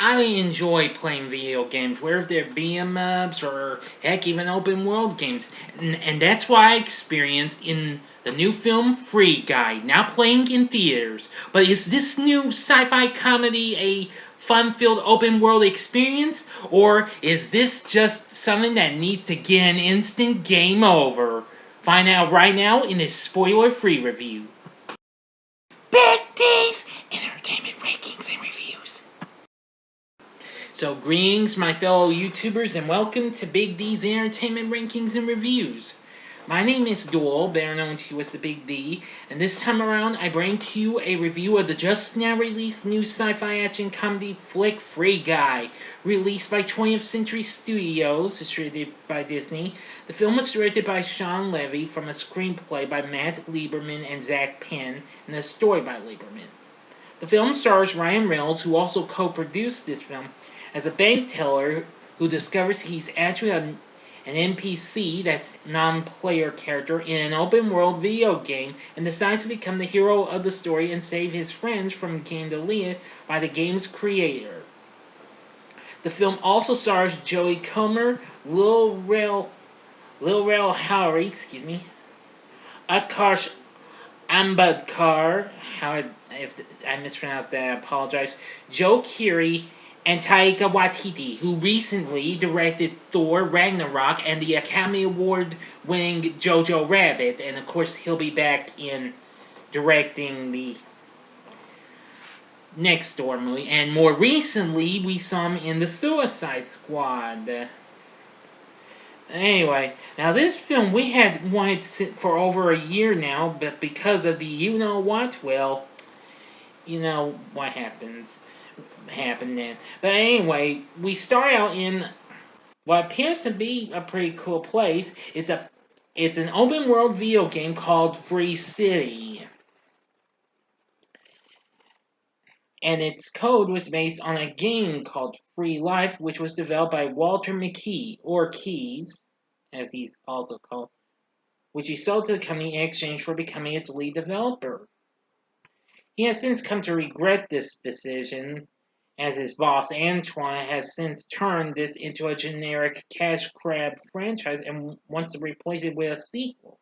I enjoy playing video games, whether they're beat 'em ups or heck, even open world games, and that's what I experienced in the new film Free Guy, now playing in theaters. But is this new sci-fi comedy a fun-filled open world experience, or is this just something that needs to get an instant game over? Find out right now in this spoiler-free review. Big D's Entertainment Rankings and Reviews. So, greetings, my fellow YouTubers, and welcome to Big D's Entertainment Rankings and Reviews. My name is Doyle, better known to you as the Big D, and this time around I bring to you a review of the just now released new sci-fi action comedy flick Free Guy, released by 20th Century Studios, distributed by Disney. The film was directed by Sean Levy from a screenplay by Matt Lieberman and Zach Penn, and a story by Lieberman. The film stars Ryan Reynolds, who also co-produced this film, as a bank teller who discovers he's actually an NPC, that's non-player character, in an open-world video game and decides to become the hero of the story and save his friends from getting deleted by the game's creator. The film also stars Jodie Comer, Lil Rel Howery, Utkarsh Ambudkar, if I mispronounced that, I apologize, Keery and Taika Waititi, who recently directed Thor Ragnarok and the Academy Award-winning Jojo Rabbit, and of course he'll be back in directing the next Thor movie, and more recently we saw him in the Suicide Squad. Anyway, now this film we had wanted for over a year now, but because of the you-know-what, well, you know what happened then. But anyway, we start out in what appears to be a pretty cool place. It's an open world video game called Free City. And its code was based on a game called Free Life, which was developed by Walter McKee, or Keys, as he's also called, which he sold to the company in exchange for becoming its lead developer. He has since come to regret this decision, as his boss Antoine has since turned this into a generic cash grab franchise and wants to replace it with a sequel.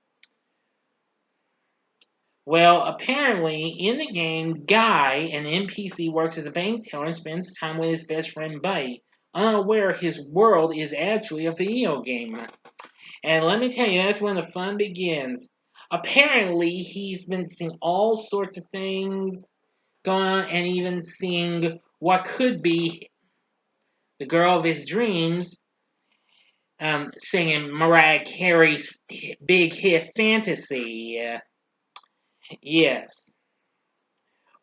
Well, apparently, in the game, Guy, an NPC, works as a bank teller and spends time with his best friend Buddy, unaware his world is actually a video game. And let me tell you, that's when the fun begins. Apparently, he's been seeing all sorts of things going on, and even seeing what could be the girl of his dreams singing Mariah Carey's big hit Fantasy. Yes.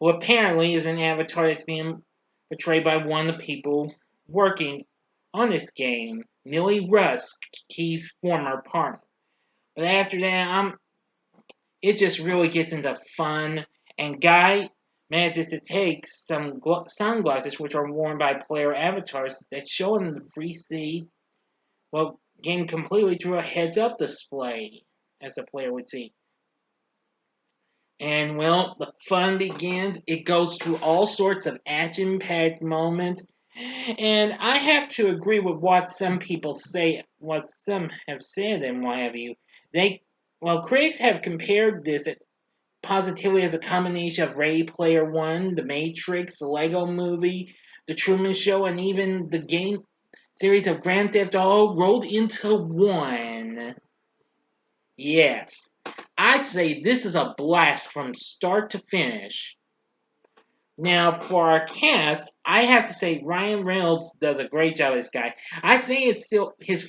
Who apparently is an avatar that's being portrayed by one of the people working on this game, Millie Rusk, Key's former partner. But after that, it just really gets into fun, and Guy manages to take some sunglasses, which are worn by player avatars, that show him the free city, well, getting completely through a heads-up display, as the player would see. And, well, the fun begins. It goes through all sorts of action-packed moments. And I have to agree with what some people say, what some have said, and what have you. Critics have compared this positively as a combination of Ready Player One, The Matrix, the Lego Movie, The Truman Show, and even the game series of Grand Theft Auto rolled into one. Yes, I'd say this is a blast from start to finish. Now, for our cast, I have to say Ryan Reynolds does a great job as this guy. I say it's still his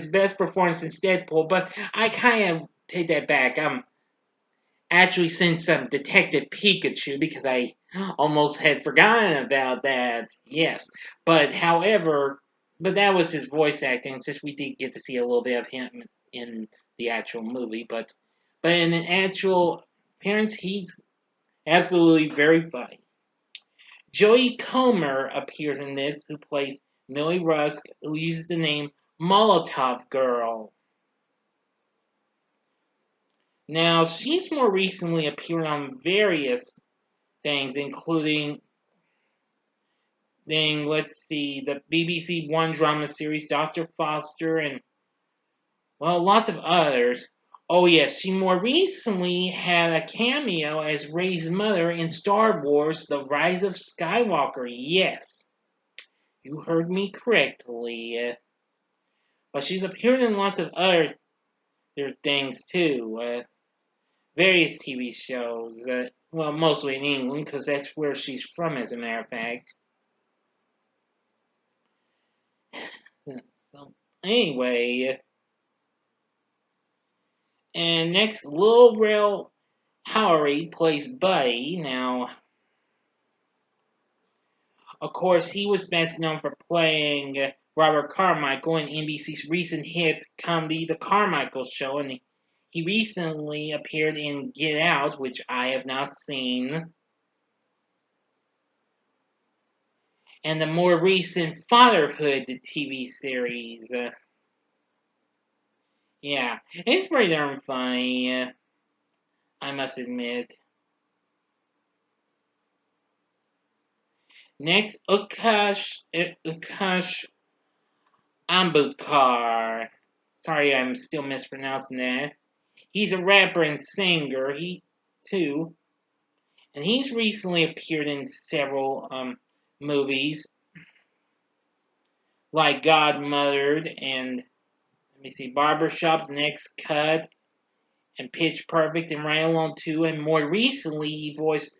best performance since Deadpool, but I kind of take that back. Actually, since Detective Pikachu, because I almost had forgotten about that. Yes, but that was his voice acting. Since we did get to see a little bit of him in the actual movie, but in an actual appearance, he's absolutely very funny. Jodie Comer appears in this, who plays Millie Rusk, who uses the name Molotov Girl. Now, she's more recently appeared on various things, including Then let's see, the BBC One drama series Dr. Foster, and well, lots of others. Oh yes, she more recently had a cameo as Rey's mother in Star Wars: The Rise of Skywalker. Yes, you heard me correctly. But she's appeared in lots of other things too. Various TV shows. Well, mostly in England, because that's where she's from, as a matter of fact. So, anyway, and next, Lil Rel Howery plays Buddy. Now, of course, he was best known for playing Robert Carmichael in NBC's recent hit comedy The Carmichael Show, and he recently appeared in Get Out, which I have not seen, and the more recent Fatherhood TV series. Yeah, it's pretty darn funny, I must admit. Next, Utkarsh Ambudkar. Sorry, I'm still mispronouncing that. He's a rapper and singer. Too, and he's recently appeared in several movies like Godmothered and let me see, Barbershop, The Next Cut, and Pitch Perfect, and Ryan Alone 2. And more recently, he voiced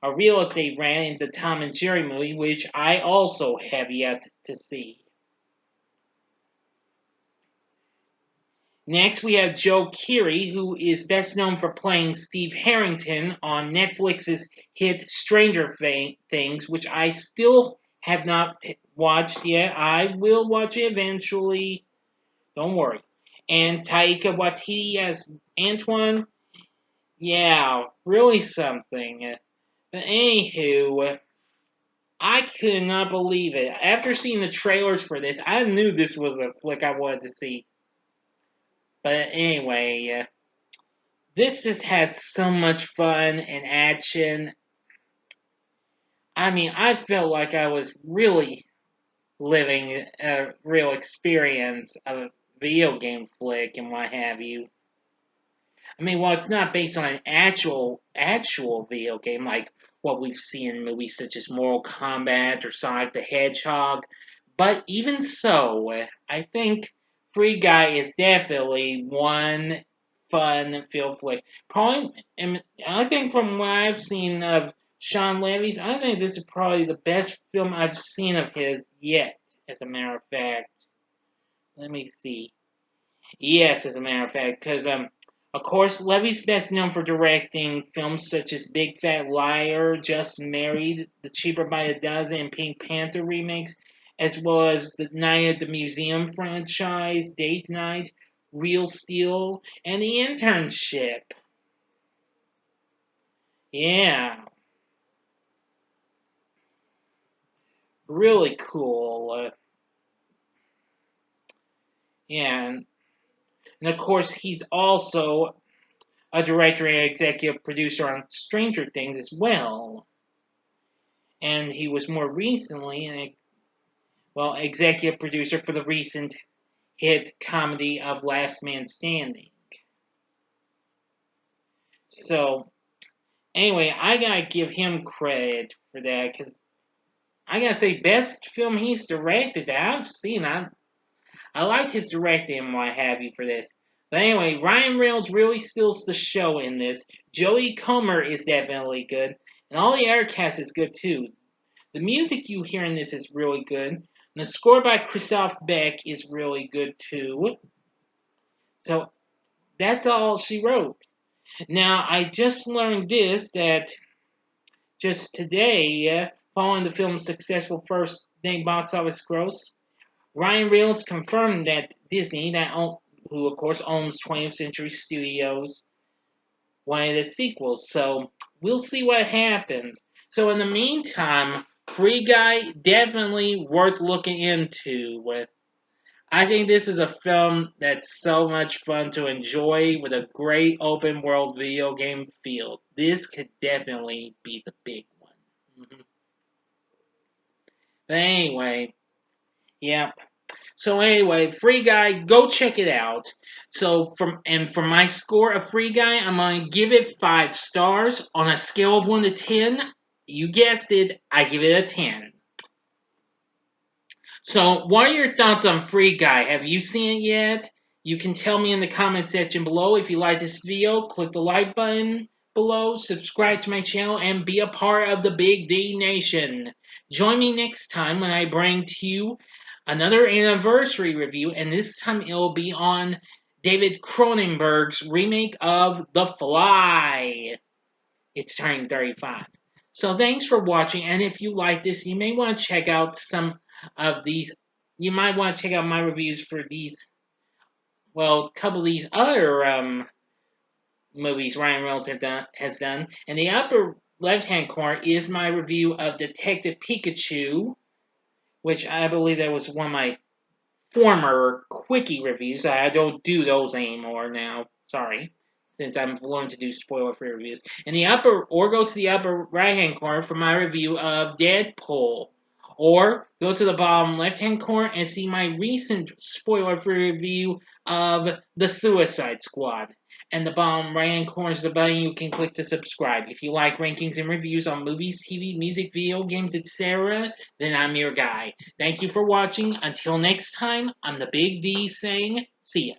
a real estate rat in the Tom and Jerry movie, which I also have yet to see. Next, we have Joe Keery, who is best known for playing Steve Harrington on Netflix's hit Stranger Things, which I still have not watched yet. I will watch it eventually. Don't worry. And Taika Waititi as Antoine. Yeah, really something. But anywho, I could not believe it. After seeing the trailers for this, I knew this was a flick I wanted to see. But anyway, this just had so much fun and action. I mean, I felt like I was really living a real experience of a video game flick and what have you. I mean, while it's not based on an actual video game like what we've seen in movies such as Mortal Kombat or Sonic the Hedgehog, but even so, I think Free Guy is definitely one fun film flick. Probably, and I think from what I've seen of Sean Levy's, I think this is probably the best film I've seen of his yet. As a matter of fact, let me see. Yes, as a matter of fact, because of course, Levy's best known for directing films such as Big Fat Liar, Just Married, The Cheaper by the Dozen, and Pink Panther remakes, as well as the Night at the Museum franchise, Date Night, Real Steel, and The Internship. Yeah, really cool. Yeah, and of course, he's also a director and executive producer on Stranger Things as well. And he was more recently executive producer for the recent hit comedy of Last Man Standing. So, anyway, I gotta give him credit for that because I gotta say, best film he's directed that I've seen. I liked his directing and what have you for this. But anyway, Ryan Reynolds really steals the show in this. Jodie Comer is definitely good, and all the other cast is good too. The music you hear in this is really good. And the score by Christoph Beck is really good too. So that's all she wrote. Now I just learned this that just today, following the film's successful first day box office gross, Ryan Reynolds confirmed that Disney, who of course owns 20th Century Studios, wanted a sequel. So we'll see what happens. So in the meantime, Free Guy definitely worth looking into. I think this is a film that's so much fun to enjoy with a great open world video game feel. This could definitely be the big one. Mhm. But anyway, yeah. So anyway, Free Guy, go check it out. So for my score of Free Guy, I'm gonna give it 5 stars on a scale of 1 to 10. You guessed it, I give it a 10. So what are your thoughts on Free Guy? Have you seen it yet? You can tell me in the comment section below. If you like this video, click the like button below, subscribe to my channel, and be a part of the Big D Nation. Join me next time when I bring to you another anniversary review, and this time it'll be on David Cronenberg's remake of The Fly. It's turning 35. So thanks for watching, and if you like this, you may want to check out some of these. You might want to check out my reviews for these, well, a couple of these other movies Ryan Reynolds has done. In the upper left-hand corner is my review of Detective Pikachu, which I believe that was one of my former quickie reviews. I don't do those anymore now. Sorry. Since I'm willing to do spoiler-free reviews. Or go to the upper right-hand corner for my review of Deadpool. Or go to the bottom left-hand corner and see my recent spoiler-free review of The Suicide Squad. And the bottom right-hand corner is the button you can click to subscribe. If you like rankings and reviews on movies, TV, music, video games, etc., then I'm your guy. Thank you for watching. Until next time, I'm the Big D saying, see ya.